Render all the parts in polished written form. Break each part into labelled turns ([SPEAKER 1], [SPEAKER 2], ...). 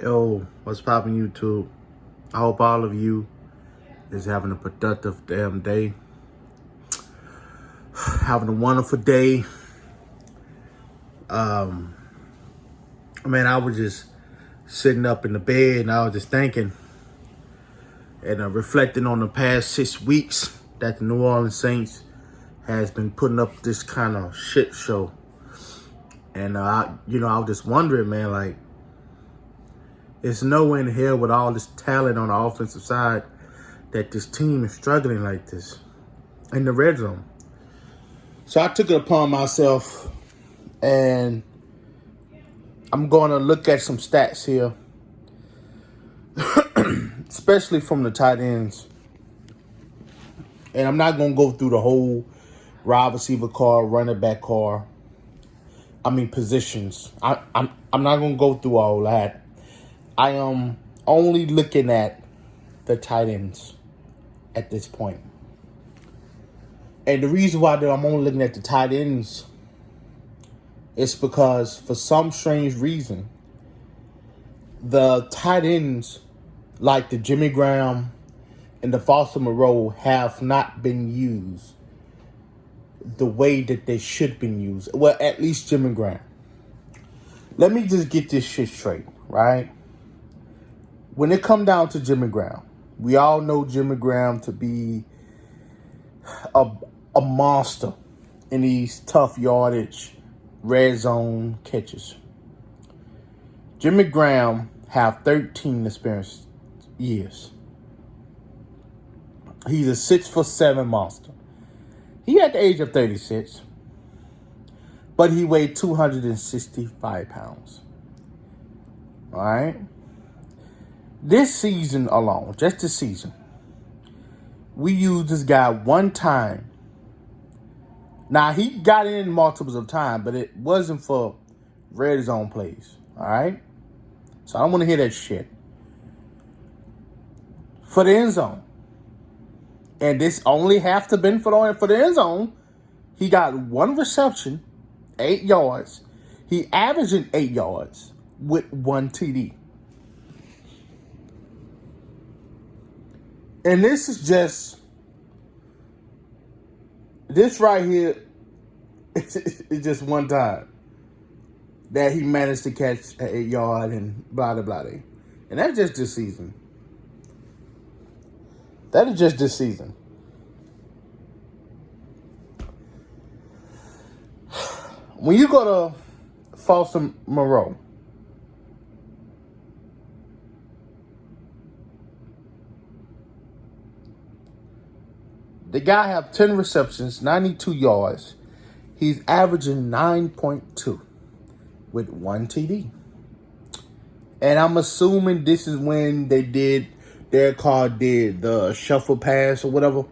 [SPEAKER 1] Yo, what's poppin' YouTube? I hope all of you is having a productive damn day. Having a wonderful day. Man, I was just sitting up in the bed and I was just thinking and reflecting on the past 6 weeks that the New Orleans Saints has been putting up this kind of shit show. And I was just wondering, man, like, it's nowhere in hell with all this talent on the offensive side that this team is struggling like this in the red zone. So I took it upon myself, and I'm going to look at some stats here, especially from the tight ends. And I'm not going to go through the whole wide receiver car, running back car. Positions. I'm not going to go through all that. I am only looking at the tight ends at this point. And the reason why I'm only looking at the tight ends is because for some strange reason, the tight ends like the Jimmy Graham and the Foster Moreau have not been used the way that they should have been used. Well, at least Jimmy Graham. Let me just get this shit straight, right? When it come down to Jimmy Graham, we all know Jimmy Graham to be a monster in these tough yardage, red zone catches. Jimmy Graham have 13 experience years. He's a 6'7" monster. He at the age of 36, but he weighed 265 pounds. All right? This season alone, just this season, we used this guy one time. Now, he got in multiples of time, but it wasn't for red zone plays. All right? So I don't want to hear that shit. For the end zone. And this only have to been for the end zone. He got one reception, 8 yards. He averaging 8 yards with 1 TD. And this right here, it's just one time that he managed to catch an 8 yard and blah, blah, blah. And that's just this season. That is just this season. When you go to Foster Moreau, the guy have 10 receptions, 92 yards. He's averaging 9.2 with 1 TD. And I'm assuming this is when Derek Carr did the shuffle pass or whatever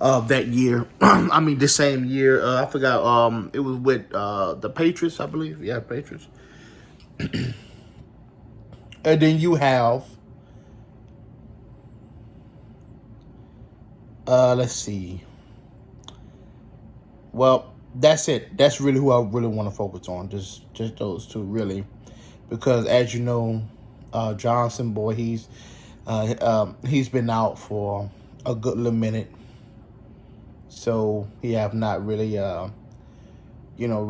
[SPEAKER 1] of that year. The same year. I forgot. It was with the Patriots, I believe. Yeah, Patriots. And then you have, let's see. Well, that's it. That's really who I really want to focus on. Just those two, really. Because as you know, Johnson, boy, he's been out for a good little minute. So he have not really, been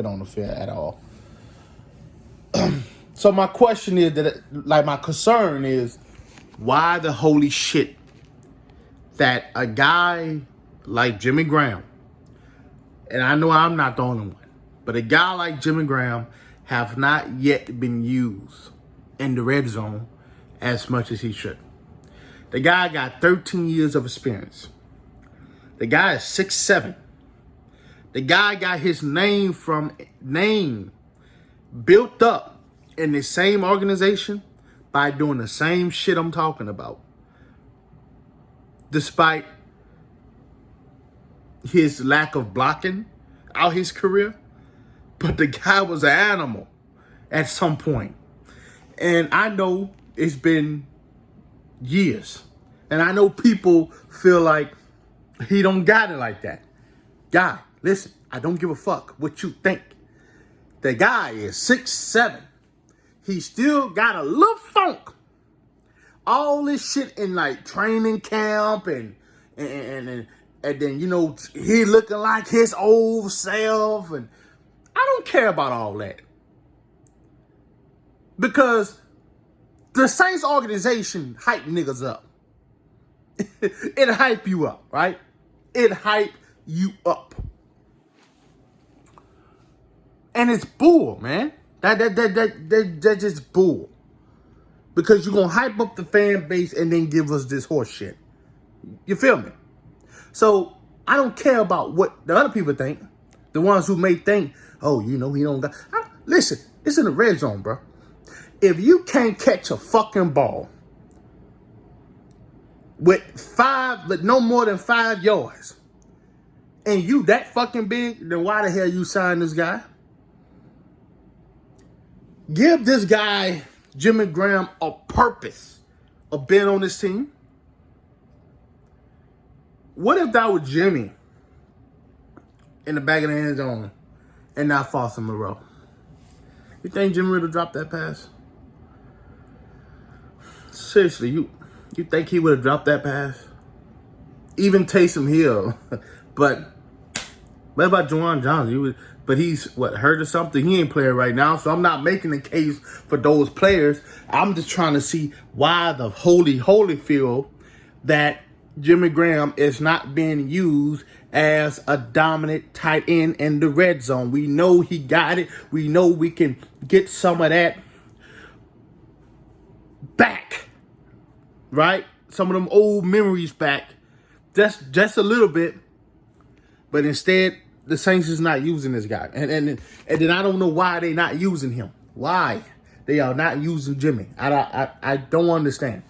[SPEAKER 1] on the field at all. So my question is my concern is, why the holy shit that a guy like Jimmy Graham, and I know I'm not the only one, but a guy like Jimmy Graham have not yet been used in the red zone as much as he should. The guy got 13 years of experience. The guy is 6'7". The guy got his name built up in the same organization by doing the same shit I'm talking about. Despite his lack of blocking out his career. But the guy was an animal at some point. And I know it's been years. And I know people feel like he don't got it like that. Guy, listen, I don't give a fuck what you think. The guy is 6'7". he still got a little funk. All this shit in like training camp and then, you know, he looking like his old self. And I don't care about all that. Because the Saints organization hype niggas up. It hype you up, right? It hype you up. And it's bull, man. That's just bull. Because you're going to hype up the fan base and then give us this horse shit. You feel me? So, I don't care about what the other people think. The ones who may think, oh, you know, he don't got... Listen, it's in the red zone, bro. If you can't catch a fucking ball with no more than 5 yards, and you that fucking big, then why the hell you sign this guy? Give this guy, Jimmy Graham, a purpose of being on this team. What if that was Jimmy in the back of the end zone and not Foster Moreau? You think Jimmy would have dropped that pass? Seriously, you think he would have dropped that pass? Even Taysom Hill. But what about Juwan Johnson? But he's, hurt or something? He ain't playing right now, so I'm not making a case for those players. I'm just trying to see why the holy feel that Jimmy Graham is not being used as a dominant tight end in the red zone. We know he got it. We know we can get some of that back, right? Some of them old memories back, just a little bit. But instead, the Saints is not using this guy. And then I don't know why they not using him. Why they are not using Jimmy. I don't understand.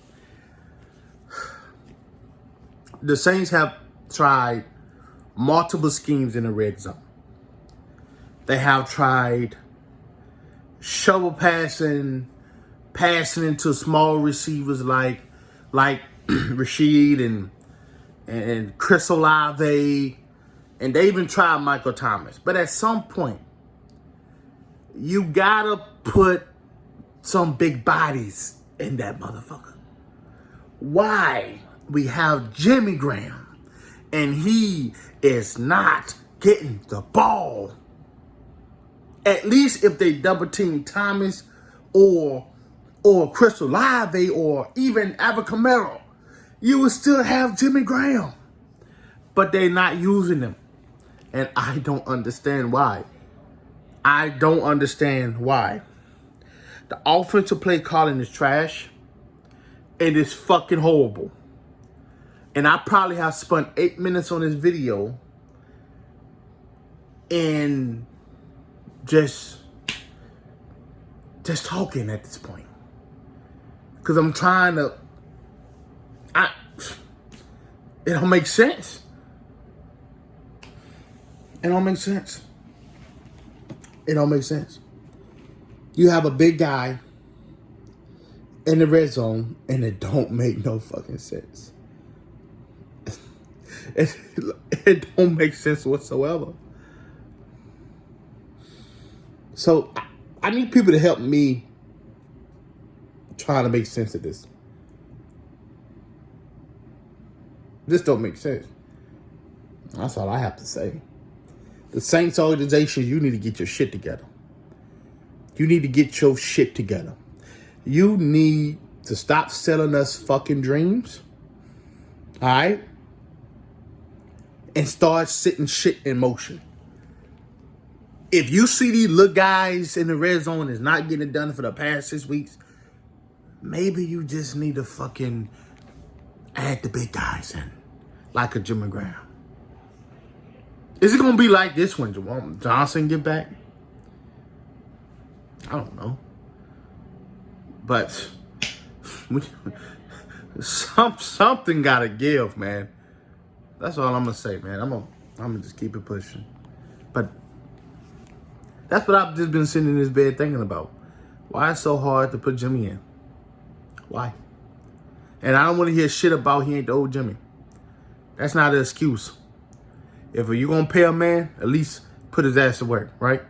[SPEAKER 1] The Saints have tried multiple schemes in the red zone. They have tried shovel passing into small receivers like Rashid and Chris Olave. And they even tried Michael Thomas. But at some point, you gotta put some big bodies in that motherfucker. Why we have Jimmy Graham and he is not getting the ball? At least if they double team Thomas or Chris Olave or even Alvin Kamara, you would still have Jimmy Graham. But they're not using him. And I don't understand why. I don't understand why. The offensive play calling is trash. It is fucking horrible. And I probably have spent 8 minutes on this video and just talking at this point. Because I'm trying to... It don't make sense. It don't make sense. It don't make sense. You have a big guy in the red zone, and it don't make no fucking sense. It don't make sense whatsoever. So I need people to help me try to make sense of this. This don't make sense. That's all I have to say. The Saints organization, you need to get your shit together. You need to get your shit together. You need to stop selling us fucking dreams. All right? And start setting shit in motion. If you see these little guys in the red zone is not getting it done for the past 6 weeks, maybe you just need to fucking add the big guys in. Like a Jimmy Graham. Is it going to be like this when Juwan Johnson get back? I don't know. But something got to give, man. That's all I'm going to say, man. I'm gonna just keep it pushing. But that's what I've just been sitting in this bed thinking about. Why it's so hard to put Jimmy in? Why? And I don't want to hear shit about he ain't the old Jimmy. That's not an excuse. If you're going to pay a man, at least put his ass to work, right?